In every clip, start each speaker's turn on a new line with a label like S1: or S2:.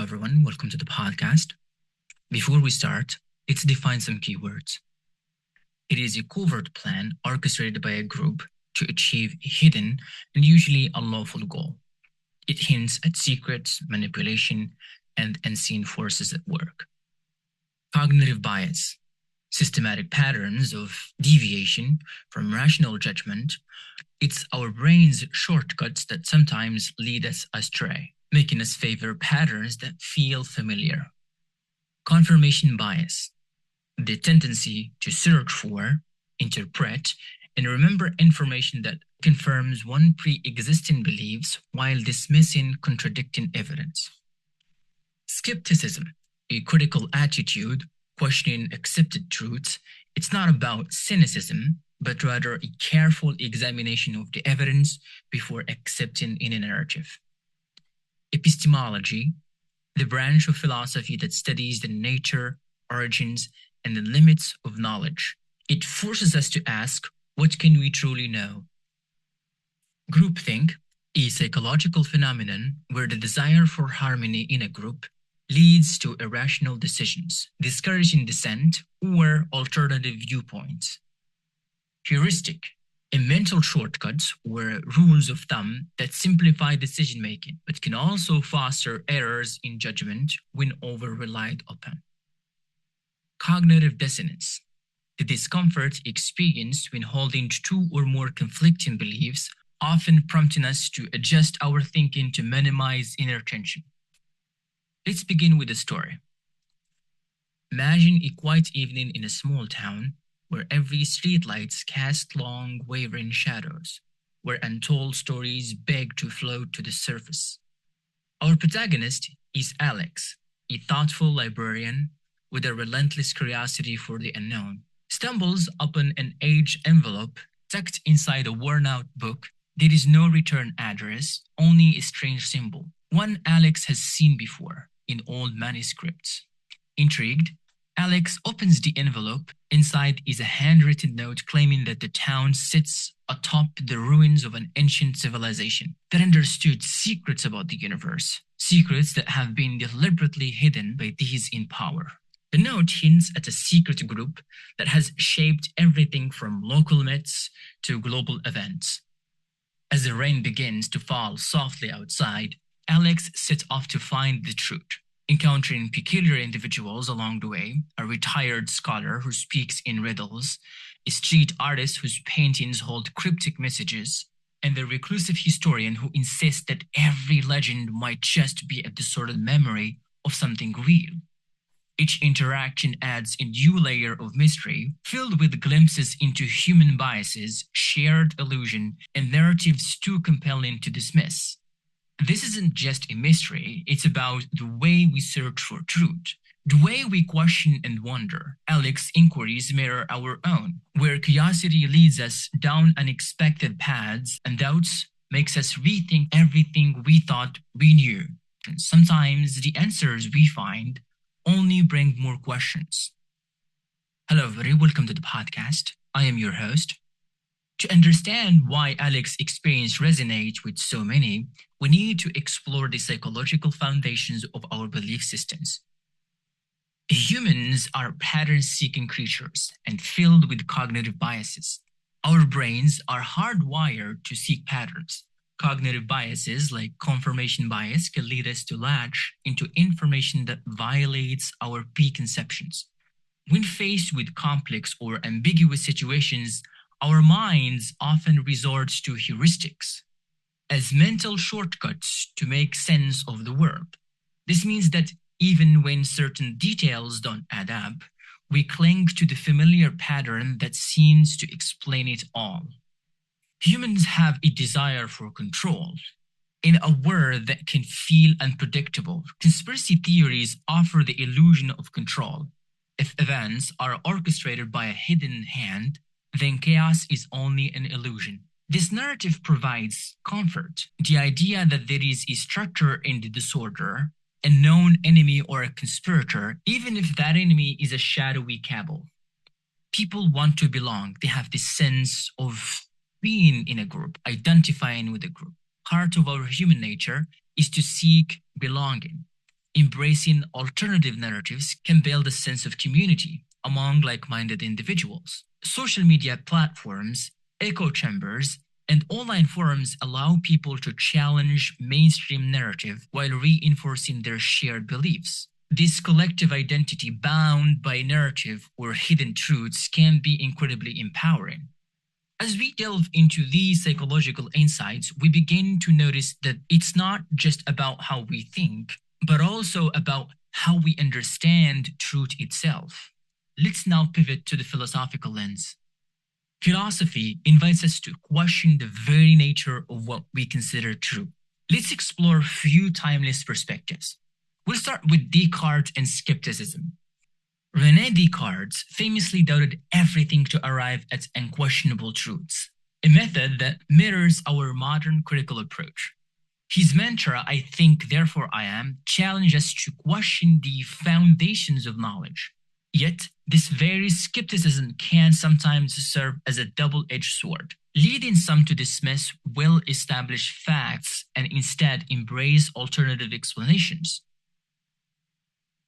S1: everyone. Welcome to the podcast. Before we start, let's define some keywords. It is a covert plan orchestrated by a group to achieve a hidden and usually unlawful goal. It hints at secrets, manipulation, and unseen forces at work. Cognitive bias, systematic patterns of deviation from rational judgment. It's our brain's shortcuts that sometimes lead us astray, making us favor patterns that feel familiar. Confirmation bias, the tendency to search for, interpret, and remember information that confirms one pre-existing beliefs while dismissing contradicting evidence. Skepticism, a critical attitude, questioning accepted truths. It's not about cynicism, but rather a careful examination of the evidence before accepting any narrative. Epistemology, the branch of philosophy that studies the nature, origins, and the limits of knowledge. It forces us to ask, what can we truly know? Groupthink, a psychological phenomenon where the desire for harmony in a group leads to irrational decisions, discouraging dissent or alternative viewpoints. Heuristic, a mental shortcuts or rules of thumb that simplify decision-making, but can also foster errors in judgment when over-relied upon. Cognitive dissonance, the discomfort experienced when holding two or more conflicting beliefs, often prompting us to adjust our thinking to minimize inner tension. Let's begin with a story. Imagine a quiet evening in a small town where every streetlights cast long, wavering shadows, where untold stories beg to float to the surface. Our protagonist is Alex, a thoughtful librarian with a relentless curiosity for the unknown. Stumbles upon an aged envelope tucked inside a worn-out book. There is no return address, only a strange symbol, one Alex has seen before in old manuscripts. Intrigued, Alex opens the envelope. Inside is a handwritten note claiming that the town sits atop the ruins of an ancient civilization that understood secrets about the universe, secrets that have been deliberately hidden by those in power. The note hints at a secret group that has shaped everything from local myths to global events. As the rain begins to fall softly outside, Alex sets off to find the truth, encountering peculiar individuals along the way, a retired scholar who speaks in riddles, a street artist whose paintings hold cryptic messages, and the reclusive historian who insists that every legend might just be a distorted memory of something real. Each interaction adds a new layer of mystery, filled with glimpses into human biases, shared illusion, and narratives too compelling to dismiss. This isn't just a mystery, it's about the way we search for truth, the way we question and wonder. Alex's inquiries mirror our own, where curiosity leads us down unexpected paths and doubts makes us rethink everything we thought we knew. And sometimes the answers we find only bring more questions. Hello everybody, welcome to the podcast. I am your host. To understand why Alex's experience resonates with so many, we need to explore the psychological foundations of our belief systems. Humans are pattern-seeking creatures and filled with cognitive biases. Our brains are hardwired to seek patterns. Cognitive biases like confirmation bias can lead us to latch into information that violates our preconceptions. When faced with complex or ambiguous situations, our minds often resort to heuristics as mental shortcuts to make sense of the world. This means that even when certain details don't add up, we cling to the familiar pattern that seems to explain it all. Humans have a desire for control. In a world that can feel unpredictable, conspiracy theories offer the illusion of control. If events are orchestrated by a hidden hand, then chaos is only an illusion. This narrative provides comfort, the idea that there is a structure in the disorder, a known enemy or a conspirator, even if that enemy is a shadowy cabal. People want to belong. They have this sense of being in a group, identifying with a group. Part of our human nature is to seek belonging. Embracing alternative narratives can build a sense of community among like-minded individuals. Social media platforms, echo chambers, and online forums allow people to challenge mainstream narrative while reinforcing their shared beliefs. This collective identity bound by narrative or hidden truths can be incredibly empowering. As we delve into these psychological insights, we begin to notice that it's not just about how we think, but also about how we understand truth itself. Let's now pivot to the philosophical lens. Philosophy invites us to question the very nature of what we consider true. Let's explore a few timeless perspectives. We'll start with Descartes and skepticism. René Descartes famously doubted everything to arrive at unquestionable truths, a method that mirrors our modern critical approach. His mantra, "I think, therefore I am," challenges us to question the foundations of knowledge. Yet, this very skepticism can sometimes serve as a double-edged sword, leading some to dismiss well-established facts and instead embrace alternative explanations.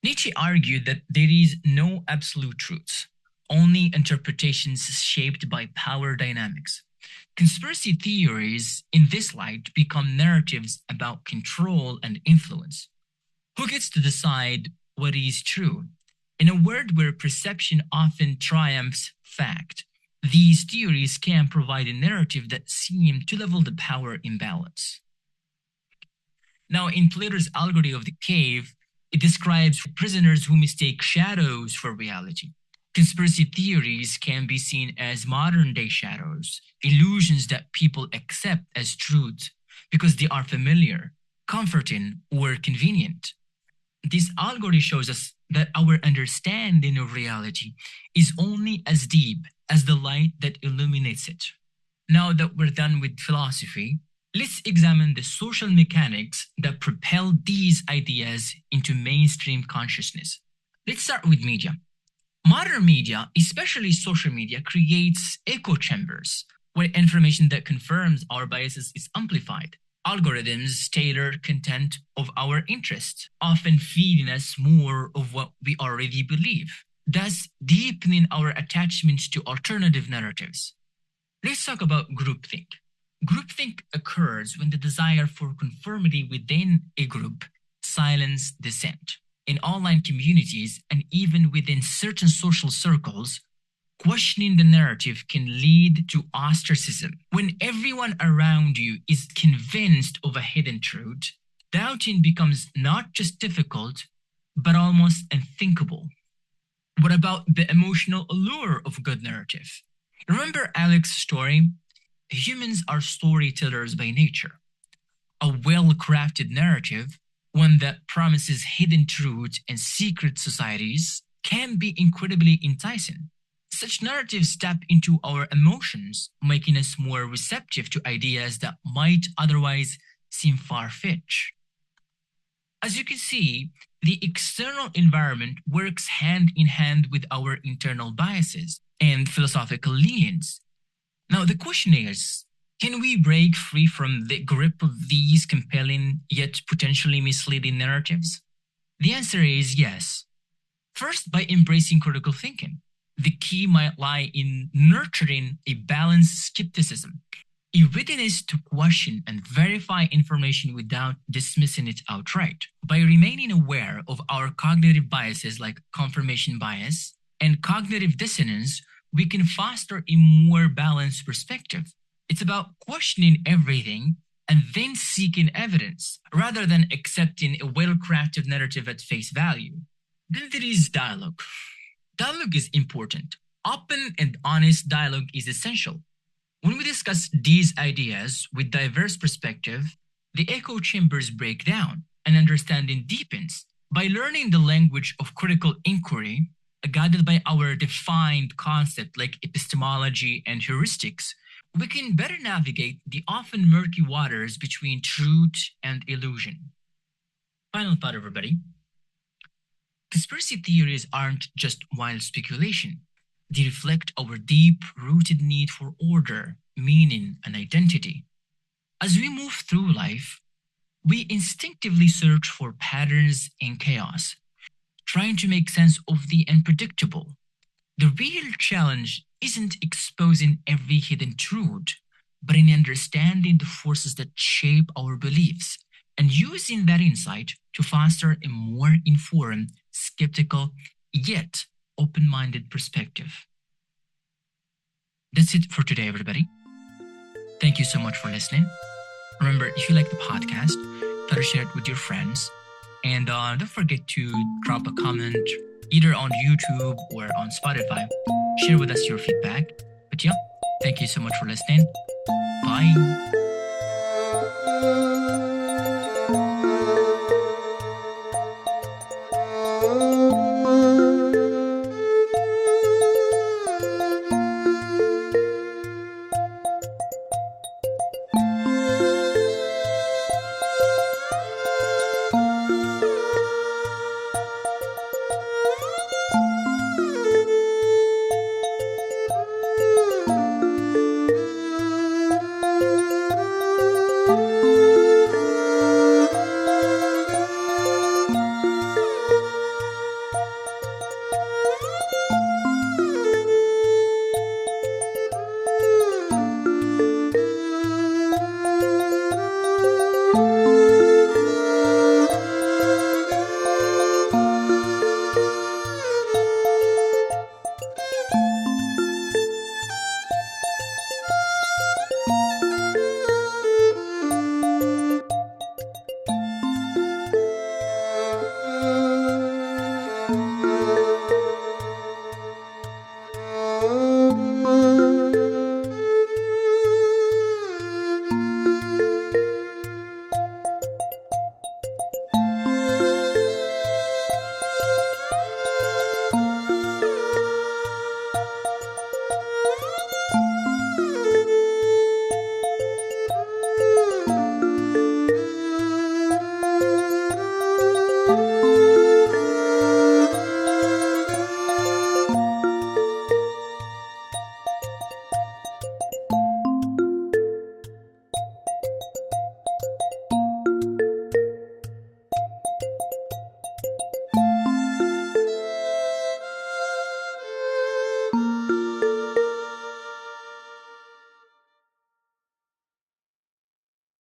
S1: Nietzsche argued that there is no absolute truth, only interpretations shaped by power dynamics. Conspiracy theories, in this light, become narratives about control and influence. Who gets to decide what is true? In a world where perception often triumphs fact, these theories can provide a narrative that seems to level the power imbalance. Now, in Plato's Allegory of the Cave, it describes prisoners who mistake shadows for reality. Conspiracy theories can be seen as modern-day shadows, illusions that people accept as truth because they are familiar, comforting, or convenient. This allegory shows us that our understanding of reality is only as deep as the light that illuminates it. Now that we're done with philosophy, let's examine the social mechanics that propel these ideas into mainstream consciousness. Let's start with media. Modern media, especially social media, creates echo chambers where information that confirms our biases is amplified. Algorithms tailor content of our interest, often feeding us more of what we already believe, thus deepening our attachment to alternative narratives. Let's talk about groupthink. Groupthink occurs when the desire for conformity within a group silences dissent. In online communities and even within certain social circles, questioning the narrative can lead to ostracism. When everyone around you is convinced of a hidden truth, doubting becomes not just difficult, but almost unthinkable. What about the emotional allure of good narrative? Remember Alex's story? Humans are storytellers by nature. A well-crafted narrative, one that promises hidden truth and secret societies, can be incredibly enticing. Such narratives tap into our emotions, making us more receptive to ideas that might otherwise seem far-fetched. As you can see, the external environment works hand in hand with our internal biases and philosophical leanings. Now, the question is, can we break free from the grip of these compelling yet potentially misleading narratives? The answer is yes. First, by embracing critical thinking. The key might lie in nurturing a balanced skepticism, a readiness to question and verify information without dismissing it outright. By remaining aware of our cognitive biases like confirmation bias and cognitive dissonance, we can foster a more balanced perspective. It's about questioning everything and then seeking evidence, rather than accepting a well-crafted narrative at face value. Then there is dialogue. Dialogue is important. Open and honest dialogue is essential. When we discuss these ideas with diverse perspectives, the echo chambers break down and understanding deepens. By learning the language of critical inquiry, guided by our defined concept like epistemology and heuristics, we can better navigate the often murky waters between truth and illusion. Final thought, everybody. Conspiracy theories aren't just wild speculation. They reflect our deep-rooted need for order, meaning, and identity. As we move through life, We instinctively search for patterns in chaos, trying to make sense of the unpredictable. The real challenge isn't exposing every hidden truth, but in understanding the forces that shape our beliefs and using that insight to foster a more informed, skeptical, yet open minded perspective. That's it for today, everybody. Thank you so much for listening. Remember, if you like the podcast, try to share it with your friends. And don't forget to drop a comment either on YouTube or on Spotify. Share with us your feedback. But yeah, thank you so much for listening. Bye.